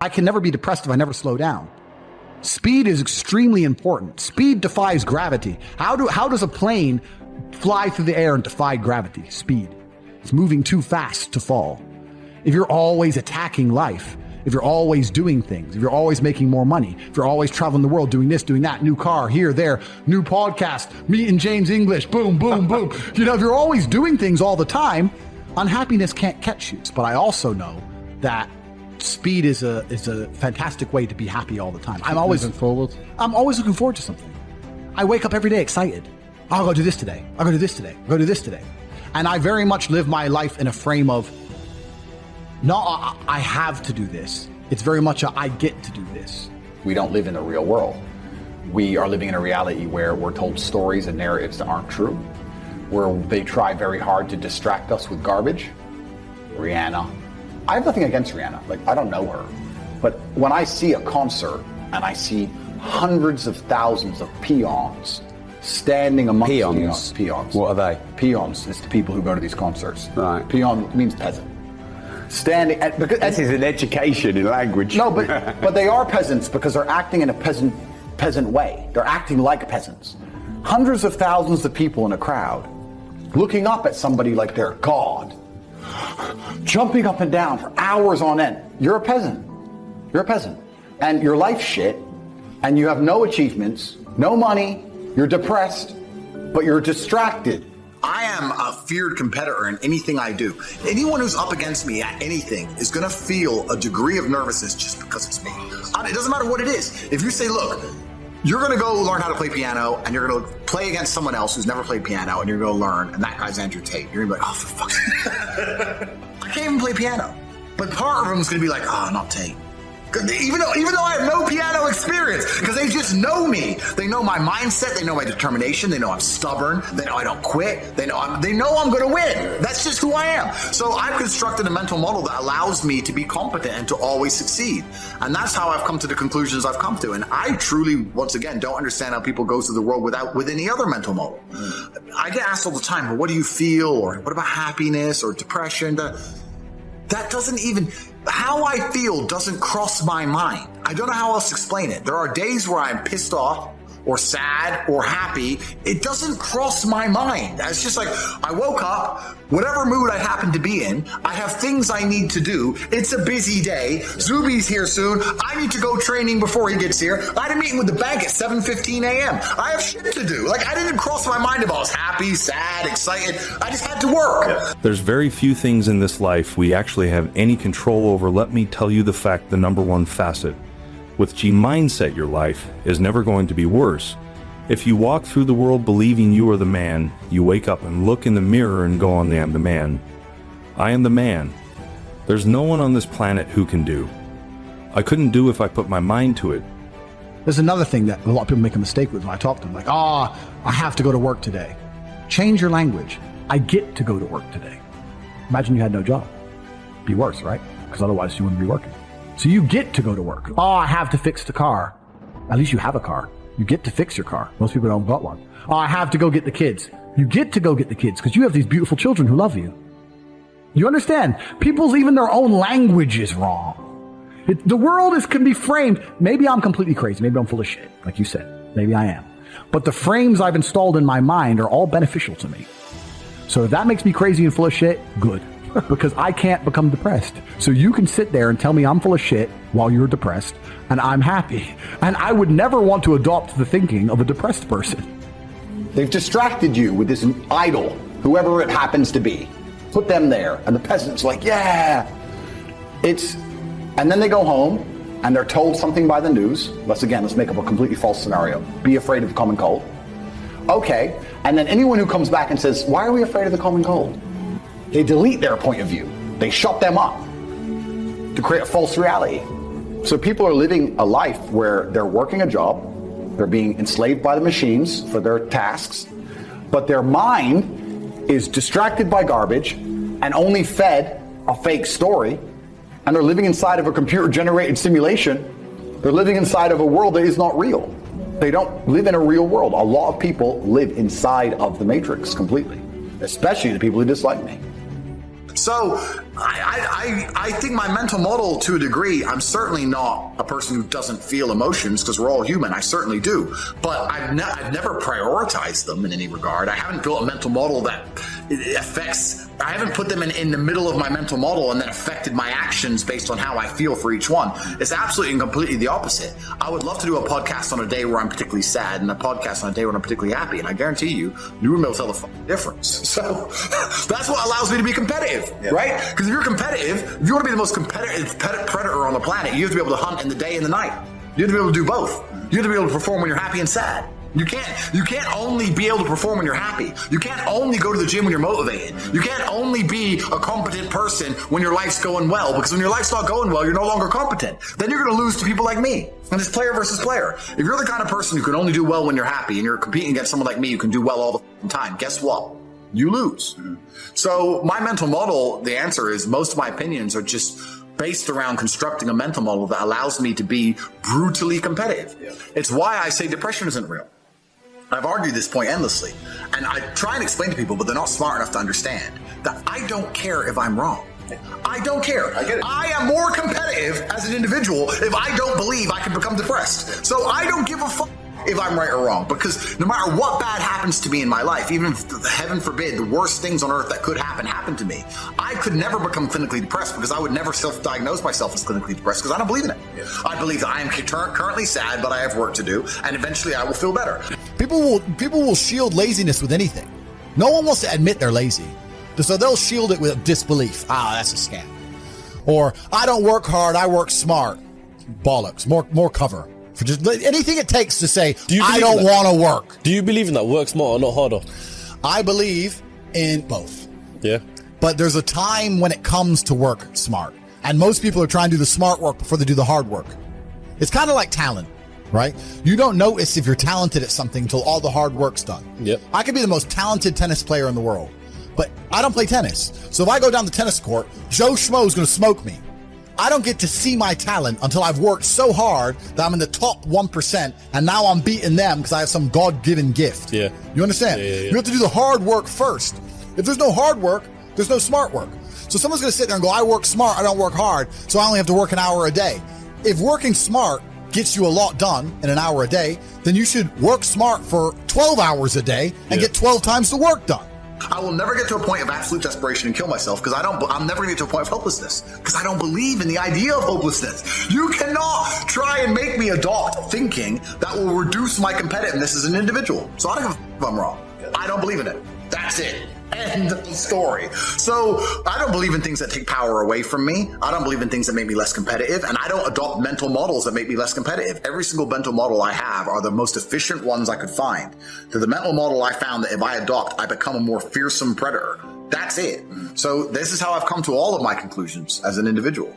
I can never be depressed if I never slow down. Speed is extremely important. Speed defies gravity. How does a plane fly through the air and defy gravity? Speed. It's moving too fast to fall. If you're always attacking life, if you're always doing things, if you're always making more money, if you're always traveling the world, doing this, doing that, new car, here, there, new podcast, meeting James English, boom, boom, boom. If you're always doing things all the time, unhappiness can't catch you. But I also know that speed is a fantastic way to be happy all the time. I'm always looking forward to something. I wake up every day excited. I'll go do this today. I'll go do this today. I'll go do this today. And I very much live my life in a frame of, not I have to do this. It's very much I get to do this. We don't live in the real world. We are living in a reality where we're told stories and narratives that aren't true, where they try very hard to distract us with garbage. Rihanna. I have nothing against Rihanna. Like, I don't know her. But when I see a concert and I see hundreds of thousands of peons standing amongst peons. What are they? Peons is the people who go to these concerts. Right. Peon means peasant. Standing at, because this is an education in language. No, but they are peasants because they're acting in a peasant way. They're acting like peasants. Hundreds of thousands of people in a crowd looking up at somebody like they're God, jumping up and down for hours on end. You're a peasant. You're a peasant. And your life's shit, and you have no achievements, no money, you're depressed, but you're distracted. I am a feared competitor in anything I do. Anyone who's up against me at anything is going to feel a degree of nervousness just because it's me. It doesn't matter what it is. If you say, look, you're going to go learn how to play piano, and you're going to play against someone else who's never played piano, and you're going to learn, and that guy's Andrew Tate. You're going to be like, oh, for fuck's sake. I can't even play piano. But part of them is going to be like, oh, not Tate. Even though I have no piano experience, because they just know me. They know my mindset. They know my determination. They know I'm stubborn. They know I don't quit. They know I'm going to win. That's just who I am. So I've constructed a mental model that allows me to be competent and to always succeed. And that's how I've come to the conclusions I've come to. And I truly, once again, don't understand how people go through the world with any other mental model. I get asked all the time, well, what do you feel? Or what about happiness or depression? That doesn't even... How I feel doesn't cross my mind. I don't know how else to explain it. There are days where I'm pissed off or sad or happy. It doesn't cross my mind. It's just like I woke up, whatever mood I happen to be in, I have things I need to do. It's a busy day. Zuby's here soon. I need to go training before he gets here. I had a meeting with the bank at 7:15 a.m. I have shit to do. Like, I didn't cross my mind if I was happy, sad, excited. I just had to work. There's very few things in this life we actually have any control over. Let me tell you the fact, the number one facet. With G mindset, your life is never going to be worse. If you walk through the world believing you are the man, you wake up and look in the mirror and go, I am the man. I am the man. There's no one on this planet who can do. I couldn't do if I put my mind to it. There's another thing that a lot of people make a mistake with when I talk to them, like, I have to go to work today. Change your language. I get to go to work today. Imagine you had no job. Be worse, right? Because otherwise you wouldn't be working. So you get to go to work. I have to fix the car. At least you have a car. You get to fix your car. Most people don't got one. I have to go get the kids. You get to go get the kids because you have these beautiful children who love you. You understand? People's, even their own language is wrong. The world can be framed. Maybe I'm completely crazy. Maybe I'm full of shit, like you said. Maybe I am. But the frames I've installed in my mind are all beneficial to me. So if that makes me crazy and full of shit, good. Because I can't become depressed. So you can sit there and tell me I'm full of shit while you're depressed, and I'm happy. And I would never want to adopt the thinking of a depressed person. They've distracted you with this idol, whoever it happens to be. Put them there, and the peasant's like, yeah. And then they go home, and they're told something by the news. Let's make up a completely false scenario. Be afraid of the common cold. Okay, and then anyone who comes back and says, why are we afraid of the common cold? They delete their point of view. They shut them up to create a false reality. So people are living a life where they're working a job, they're being enslaved by the machines for their tasks, but their mind is distracted by garbage and only fed a fake story, and they're living inside of a computer-generated simulation. They're living inside of a world that is not real. They don't live in a real world. A lot of people live inside of the matrix completely, especially the people who dislike me. So I think my mental model, to a degree, I'm certainly not a person who doesn't feel emotions, because we're all human. I certainly do. But I've never prioritized them in any regard. I haven't built a mental model that affects, I haven't put them in the middle of my mental model and then affected my actions based on how I feel for each one. It's absolutely and completely the opposite. I would love to do a podcast on a day where I'm particularly sad and a podcast on a day when I'm particularly happy. And I guarantee you, you wouldn't be able to tell the difference. So that's what allows me to be competitive, right? Because if you're competitive, if you want to be the most competitive predator on the planet, you have to be able to hunt in the day and the night. You have to be able to do both. You have to be able to perform when you're happy and sad. You can't only be able to perform when you're happy. You can't only go to the gym when you're motivated. You can't only be a competent person when your life's going well, because when your life's not going well, you're no longer competent. Then you're going to lose to people like me. And it's player versus player. If you're the kind of person who can only do well when you're happy and you're competing against someone like me who can do well all the time, guess what? You lose. So my mental model, the answer is most of my opinions are just based around constructing a mental model that allows me to be brutally competitive. It's why I say depression isn't real. I've argued this point endlessly, and I try and explain to people, but they're not smart enough to understand that I don't care if I'm wrong. I don't care. I get it. I am more competitive as an individual if I don't believe I can become depressed. So I don't give a fuck if I'm right or wrong, because no matter what bad happens to me in my life, even if, heaven forbid, the worst things on earth that could happen to me, I could never become clinically depressed, because I would never self-diagnose myself as clinically depressed, because I don't believe in it. I believe that I am currently sad, but I have work to do, and eventually I will feel better. People will shield laziness with anything. No one wants to admit they're lazy, so they'll shield it with disbelief. That's a scam. Or I don't work hard, I work smart. Bollocks. More cover. For just anything it takes to say, I don't want to work. Do you believe in that? Work smarter, not harder? I believe in both. Yeah. But there's a time when it comes to work smart. And most people are trying to do the smart work before they do the hard work. It's kind of like talent, right? You don't notice if you're talented at something until all the hard work's done. Yep. I could be the most talented tennis player in the world, but I don't play tennis. So if I go down the tennis court, Joe Schmo's going to smoke me. I don't get to see my talent until I've worked so hard that I'm in the top 1%, and now I'm beating them because I have some God-given gift. Yeah. You understand? Yeah. You have to do the hard work first. If there's no hard work, there's no smart work. So someone's going to sit there and go, I work smart, I don't work hard, so I only have to work an hour a day. If working smart gets you a lot done in an hour a day, then you should work smart for 12 hours a day and get 12 times the work done. I will never get to a point of absolute desperation and kill myself, because I'm never going to get to a point of hopelessness, because I don't believe in the idea of hopelessness. You cannot try and make me adopt thinking that will reduce my competitiveness as an individual. So I don't give a f- if I'm wrong. I don't believe in it. That's it. End of story. So I don't believe in things that take power away from me. I don't believe in things that make me less competitive, and I don't adopt mental models that make me less competitive. Every single mental model I have are the most efficient ones I could find. They're the mental model I found that if I adopt, I become a more fearsome predator. That's it. So this is how I've come to all of my conclusions as an individual.